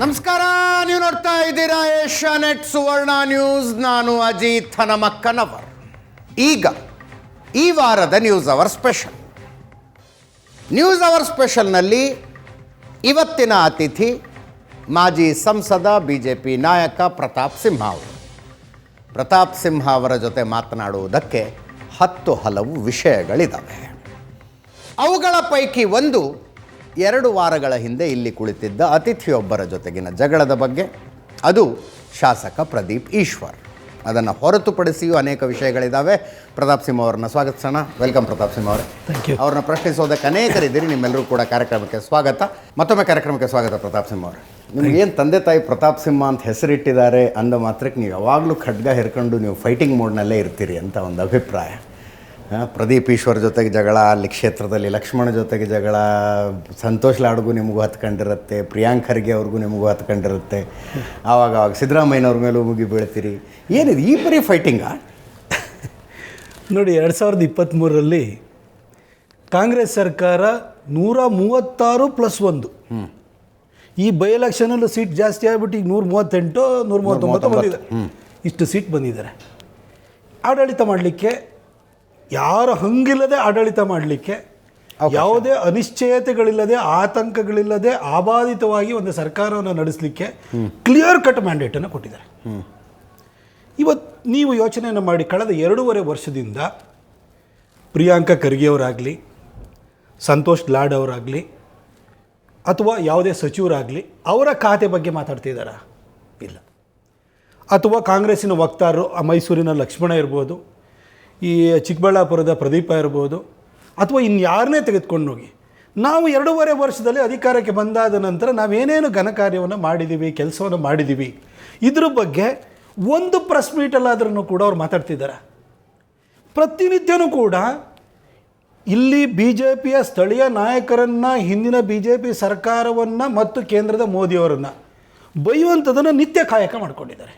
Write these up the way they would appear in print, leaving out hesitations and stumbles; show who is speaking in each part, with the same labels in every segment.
Speaker 1: ನಮಸ್ಕಾರ, ನೀವು ನೋಡ್ತಾ ಇದ್ದೀರಾ ಏಷ್ಯಾನೆಟ್ ಸುವರ್ಣ ನ್ಯೂಸ್. ನಾನು ಅಜಿತ್ ಹನಮಕ್ಕನವರ್. ಈಗ ಈ ವಾರದ news hour special. News hour ಸ್ಪೆಷಲ್ನಲ್ಲಿ ಇವತ್ತಿನ ಅತಿಥಿ ಮಾಜಿ ಸಂಸದ BJP ನಾಯಕ ಪ್ರತಾಪ್ ಸಿಂಹ ಅವರು. ಪ್ರತಾಪ್ ಸಿಂಹ ಅವರ ಜೊತೆ ಮಾತನಾಡುವುದಕ್ಕೆ ಹಲವು ವಿಷಯಗಳಿದ್ದಾವೆ. ಅವುಗಳ ಪೈಕಿ ಒಂದು 2 ವಾರಗಳ ಹಿಂದೆ ಇಲ್ಲಿ ಕುಳಿತಿದ್ದ ಅತಿಥಿಯೊಬ್ಬರ ಜೊತೆಗಿನ ಜಗಳದ ಬಗ್ಗೆ. ಅದು ಶಾಸಕ ಪ್ರದೀಪ್ ಈಶ್ವರ್. ಅದನ್ನು ಹೊರತುಪಡಿಸಿಯೂ ಅನೇಕ ವಿಷಯಗಳಿದ್ದಾವೆ. ಪ್ರತಾಪ್ ಸಿಂಹ ಅವರನ್ನು ಸ್ವಾಗತಿಸೋಣ. ವೆಲ್ಕಮ್ ಪ್ರತಾಪ್ ಸಿಂಹ ಅವರೇ.
Speaker 2: Thank you.
Speaker 1: ಅವ್ರನ್ನ ಪ್ರಶ್ನಿಸೋದಕ್ಕೆ ಅನೇಕರಿದ್ದೀರಿ. ನಿಮ್ಮೆಲ್ಲರೂ ಕೂಡ ಕಾರ್ಯಕ್ರಮಕ್ಕೆ ಸ್ವಾಗತ. ಮತ್ತೊಮ್ಮೆ ಕಾರ್ಯಕ್ರಮಕ್ಕೆ ಸ್ವಾಗತ ಪ್ರತಾಪ್ ಸಿಂಹ ಅವರೇ. ನಿಮಗೇನು ತಂದೆ ತಾಯಿ ಪ್ರತಾಪ್ ಸಿಂಹ ಅಂತ ಹೆಸರಿಟ್ಟಿದ್ದಾರೆ ಅಂದ ಮಾತ್ರಕ್ಕೆ ನೀವು ಯಾವಾಗಲೂ ಖಡ್ಗ ಹಿರ್ಕೊಂಡು ನೀವು ಫೈಟಿಂಗ್ ಮೋಡ್ನಲ್ಲೇ ಇರ್ತೀರಿ ಅಂತ ಒಂದು ಅಭಿಪ್ರಾಯ. ಪ್ರದೀಪ್ ಈಶ್ವರ್ ಜೊತೆಗೆ ಜಗಳ, ಅಲ್ಲಿ ಕ್ಷೇತ್ರದಲ್ಲಿ ಲಕ್ಷ್ಮಣ ಜೊತೆಗೆ ಜಗಳ, ಸಂತೋಷ್ ಲಾಡ್ಗೂ ನಿಮಗೂ ಹತ್ಕೊಂಡಿರುತ್ತೆ, ಪ್ರಿಯಾಂಕ್ ಖರ್ಗೆ ಅವ್ರಿಗೂ ನಿಮಗೂ ಹತ್ಕೊಂಡಿರುತ್ತೆ, ಆವಾಗ ಸಿದ್ದರಾಮಯ್ಯನವ್ರ ಮೇಲೂ ಮುಗಿ ಬೀಳ್ತೀರಿ. ಏನಿದೆ ಈ ಬರೀ ಫೈಟಿಂಗಾ?
Speaker 2: ನೋಡಿ, 2023ರಲ್ಲಿ ಕಾಂಗ್ರೆಸ್ ಸರ್ಕಾರ 136+1 ಈ ಬೈ ಎಲೆಕ್ಷನಲ್ಲೂ ಸೀಟ್ ಜಾಸ್ತಿ ಆಗಿಬಿಟ್ಟು ಈಗ 138 139 ಬಂದಿದೆ. ಇಷ್ಟು ಸೀಟ್ ಬಂದಿದ್ದಾರೆ. ಆಡಳಿತ ಮಾಡಲಿಕ್ಕೆ ಯಾರು ಹಂಗಿಲ್ಲದೆ ಆಡಳಿತ ಮಾಡಲಿಕ್ಕೆ, ಯಾವುದೇ ಅನಿಶ್ಚಯತೆಗಳಿಲ್ಲದೆ, ಆತಂಕಗಳಿಲ್ಲದೆ ಆಬಾಧಿತವಾಗಿ ಒಂದು ಸರ್ಕಾರವನ್ನು ನಡೆಸಲಿಕ್ಕೆ ಕ್ಲಿಯರ್ ಕಟ್ ಮ್ಯಾಂಡೇಟನ್ನು ಕೊಟ್ಟಿದ್ದಾರೆ. ಇವತ್ತು ನೀವು ಯೋಚನೆಯನ್ನು ಮಾಡಿ, ಕಳೆದ 2.5 ವರ್ಷದಿಂದ ಪ್ರಿಯಾಂಕ ಖರ್ಗೆ ಅವರಾಗಲಿ, ಸಂತೋಷ್ ಲಾಡ್ ಅವರಾಗಲಿ, ಅಥವಾ ಯಾವುದೇ ಸಚಿವರಾಗಲಿ ಅವರ ಖಾತೆ ಬಗ್ಗೆ ಮಾತಾಡ್ತಿದ್ದಾರಾ? ಇಲ್ಲ. ಅಥವಾ ಕಾಂಗ್ರೆಸ್ಸಿನ ವಕ್ತಾರರು ಮೈಸೂರಿನ ಲಕ್ಷ್ಮಣ ಇರ್ಬೋದು, ಈ ಚಿಕ್ಕಬಳ್ಳಾಪುರದ ಪ್ರದೀಪ ಇರ್ಬೋದು, ಅಥವಾ ಇನ್ಯಾರನ್ನೇ ತೆಗೆದುಕೊಂಡು ಹೋಗಿ, ನಾವು 2.5 ವರ್ಷದಲ್ಲಿ ಅಧಿಕಾರಕ್ಕೆ ಬಂದಾದ ನಂತರ ನಾವೇನೇನು ಘನ ಕಾರ್ಯವನ್ನು ಮಾಡಿದ್ದೀವಿ, ಕೆಲಸವನ್ನು ಮಾಡಿದ್ದೀವಿ, ಇದ್ರ ಬಗ್ಗೆ ಒಂದು ಪ್ರೆಸ್ ಮೀಟಲ್ಲಾದ್ರೂ ಕೂಡ ಅವ್ರು ಮಾತಾಡ್ತಿದ್ದಾರೆ. ಪ್ರತಿನಿತ್ಯನೂ ಕೂಡ ಇಲ್ಲಿ BJPಯ ಸ್ಥಳೀಯ ನಾಯಕರನ್ನು, ಹಿಂದಿನ BJP ಸರ್ಕಾರವನ್ನು ಮತ್ತು ಕೇಂದ್ರದ ಮೋದಿಯವರನ್ನು ಬೈಯುವಂಥದ್ದನ್ನು ನಿತ್ಯ ಕಾಯಕ ಮಾಡಿಕೊಂಡಿದ್ದಾರೆ.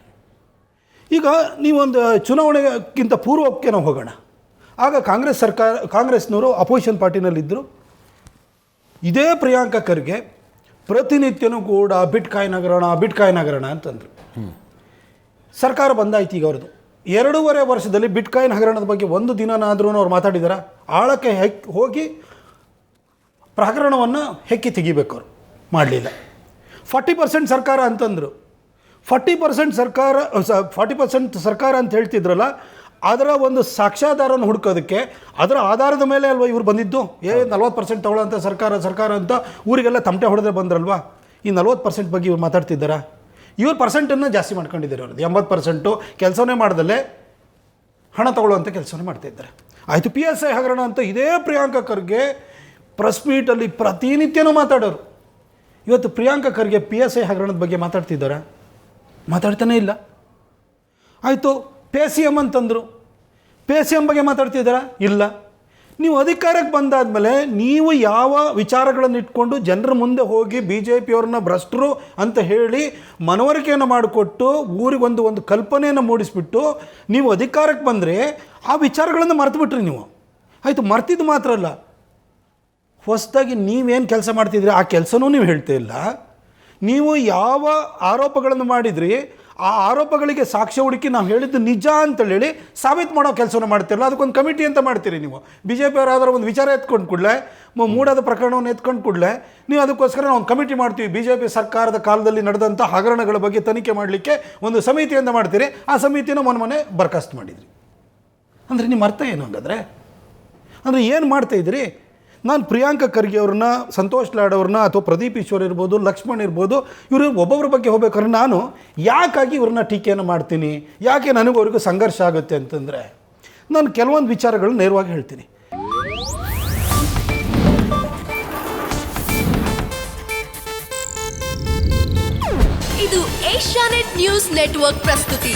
Speaker 2: ಈಗ ನೀವೊಂದು ಚುನಾವಣೆಗಿಂತ ಪೂರ್ವಕ್ಕೆ ನಾವು ಹೋಗೋಣ. ಆಗ ಕಾಂಗ್ರೆಸ್ನವರು ಅಪೋಸಿಷನ್ ಪಾರ್ಟಿನಲ್ಲಿದ್ದರು. ಇದೇ ಪ್ರಿಯಾಂಕ ಖರ್ಗೆ ಪ್ರತಿನಿತ್ಯನೂ ಕೂಡ ಬಿಟ್ಕಾಯಿನ್ ಹಗರಣ ಅಂತಂದರು. ಸರ್ಕಾರ ಬಂದಾಯ್ತು ಈಗ ಅವ್ರದ್ದು. 2.5 ವರ್ಷದಲ್ಲಿ ಬಿಟ್ಕಾಯಿನ್ ಹಗರಣದ ಬಗ್ಗೆ ಒಂದು ದಿನನಾದ್ರೂ ಅವ್ರು ಮಾತಾಡಿದಾರ? ಆಳಕ್ಕೆ ಹೋಗಿ ಪ್ರಕರಣವನ್ನು ಹೆಕ್ಕಿ ತೆಗಿಬೇಕು. ಅವರು ಮಾಡಲಿಲ್ಲ. 40% ಸರ್ಕಾರ ಅಂತಂದರು. 40% ಸರ್ಕಾರ ಅಂತ ಹೇಳ್ತಿದ್ರಲ್ಲ, ಅದರ ಒಂದು ಸಾಕ್ಷ್ಯಾಧಾರನ ಹುಡುಕೋದಕ್ಕೆ ಅದರ ಆಧಾರದ ಮೇಲೆ ಅಲ್ವಾ ಇವ್ರು ಬಂದಿದ್ದು? 40% ತಗೊಳ್ಳೋಂಥ ಸರ್ಕಾರ ಅಂತ ಊರಿಗೆಲ್ಲ ತಮಟೆ ಹೊಡೆದ್ರೆ ಬಂದ್ರಲ್ವಾ? ಈ 40% ಬಗ್ಗೆ ಇವ್ರು ಮಾತಾಡ್ತಿದ್ದಾರಾ? ಇವ್ರ ಪರ್ಸೆಂಟನ್ನು ಜಾಸ್ತಿ ಮಾಡ್ಕೊಂಡಿದ್ದಾರೆ. ಅವ್ರದ್ದು 80% ಕೆಲಸವೇ ಮಾಡ್ದಲ್ಲೇ ಹಣ ತಗೊಳ್ಳುವಂಥ ಕೆಲಸವೇ ಮಾಡ್ತಾಯಿದ್ದಾರೆ. ಆಯಿತು, PSI ಹಗರಣ ಅಂತ ಇದೇ ಪ್ರಿಯಾಂಕ ಖರ್ಗೆ ಪ್ರೆಸ್ ಮೀಟಲ್ಲಿ ಪ್ರತಿನಿತ್ಯನೂ ಮಾತಾಡೋರು. ಇವತ್ತು ಪ್ರಿಯಾಂಕ ಖರ್ಗೆ PSI ಹಗರಣದ ಬಗ್ಗೆ ಮಾತಾಡ್ತಿದ್ದಾರಾ? ಮಾತಾಡ್ತಾನೇ ಇಲ್ಲ. ಆಯಿತು, PCM ಅಂತಂದರು. PCM ಬಗ್ಗೆ ಮಾತಾಡ್ತಿದ್ದಾರಾ? ಇಲ್ಲ. ನೀವು ಅಧಿಕಾರಕ್ಕೆ ಬಂದಾದಮೇಲೆ ನೀವು ಯಾವ ವಿಚಾರಗಳನ್ನು ಇಟ್ಕೊಂಡು ಜನರ ಮುಂದೆ ಹೋಗಿ BJPಯವ್ರನ್ನ ಭ್ರಷ್ಟರು ಅಂತ ಹೇಳಿ ಮನವರಿಕೆಯನ್ನು ಮಾಡಿಕೊಟ್ಟು ಊರಿಗೊಂದು ಕಲ್ಪನೆಯನ್ನು ಮೂಡಿಸ್ಬಿಟ್ಟು ನೀವು ಅಧಿಕಾರಕ್ಕೆ ಬಂದರೆ ಆ ವಿಚಾರಗಳನ್ನು ಮರೆತುಬಿಟ್ರಿ ನೀವು. ಆಯಿತು, ಮರ್ತಿದ್ದು ಮಾತ್ರ ಅಲ್ಲ, ಹೊಸದಾಗಿ ನೀವೇನು ಕೆಲಸ ಮಾಡ್ತಿದ್ರಿ ಆ ಕೆಲಸನೂ ನೀವು ಹೇಳ್ತಾ ಇಲ್ಲ. ನೀವು ಯಾವ ಆರೋಪಗಳನ್ನು ಮಾಡಿದ್ರಿ ಆ ಆರೋಪಗಳಿಗೆ ಸಾಕ್ಷ್ಯ ಹುಡುಕಿ ನಾವು ಹೇಳಿದ್ದು ನಿಜ ಅಂತೇಳಿ ಸಾಬೀತು ಮಾಡೋ ಕೆಲಸವನ್ನು ಮಾಡ್ತಿರಲ್ಲ. ಅದಕ್ಕೊಂದು ಕಮಿಟಿ ಅಂತ ಮಾಡ್ತೀರಿ ನೀವು. BJPಯವರು ಯಾವ್ದಾರು ಒಂದು ವಿಚಾರ ಎತ್ಕೊಂಡು ಕೂಡಲೇ, ಮೂಡಾದ ಪ್ರಕರಣವನ್ನು ಎತ್ಕೊಂಡು ಕೂಡಲೇ ನೀವು ಅದಕ್ಕೋಸ್ಕರ ನಾವು ಒಂದು ಕಮಿಟಿ ಮಾಡ್ತೀವಿ, BJP ಸರ್ಕಾರದ ಕಾಲದಲ್ಲಿ ನಡೆದಂಥ ಹಗರಣಗಳ ಬಗ್ಗೆ ತನಿಖೆ ಮಾಡಲಿಕ್ಕೆ ಒಂದು ಸಮಿತಿಯಿಂದ ಮಾಡ್ತೀರಿ. ಆ ಸಮಿತಿನ ಮೊನ್ನೆ ಬರ್ಖಾಸ್ತು ಮಾಡಿದ್ರಿ. ಅಂದರೆ ನಿಮ್ಮ ಅರ್ಥ ಏನು ಹಂಗಾದ್ರೆ? ಅಂದರೆ ಏನು ಮಾಡ್ತಾಯಿದ್ರಿ? ನಾನು ಪ್ರಿಯಾಂಕ ಖರ್ಗೆ ಅವ್ರನ್ನ, ಸಂತೋಷ್ ಲಾಡ್ ಅವ್ರನ್ನ, ಅಥವಾ ಪ್ರದೀಪ್ ಈಶ್ವರ್ ಇರ್ಬೋದು, ಲಕ್ಷ್ಮಣ್ ಇರ್ಬೋದು, ಇವರು ಒಬ್ಬೊಬ್ಬರ ಬಗ್ಗೆ ಹೋಗ್ಬೇಕಾದ್ರೆ ನಾನು ಯಾಕಾಗಿ ಇವ್ರನ್ನ ಟೀಕೆಯನ್ನು ಮಾಡ್ತೀನಿ, ಯಾಕೆ ನನಗೂ ಅವ್ರಿಗೂ ಸಂಘರ್ಷ ಆಗುತ್ತೆ ಅಂತಂದರೆ, ನಾನು ಕೆಲವೊಂದು ವಿಚಾರಗಳನ್ನ ನೇರವಾಗಿ ಹೇಳ್ತೀನಿ.
Speaker 3: ಇದು ಏಷ್ಯಾನೆಟ್ ನ್ಯೂಸ್ ನೆಟ್ವರ್ಕ್ ಪ್ರಸ್ತುತಿ.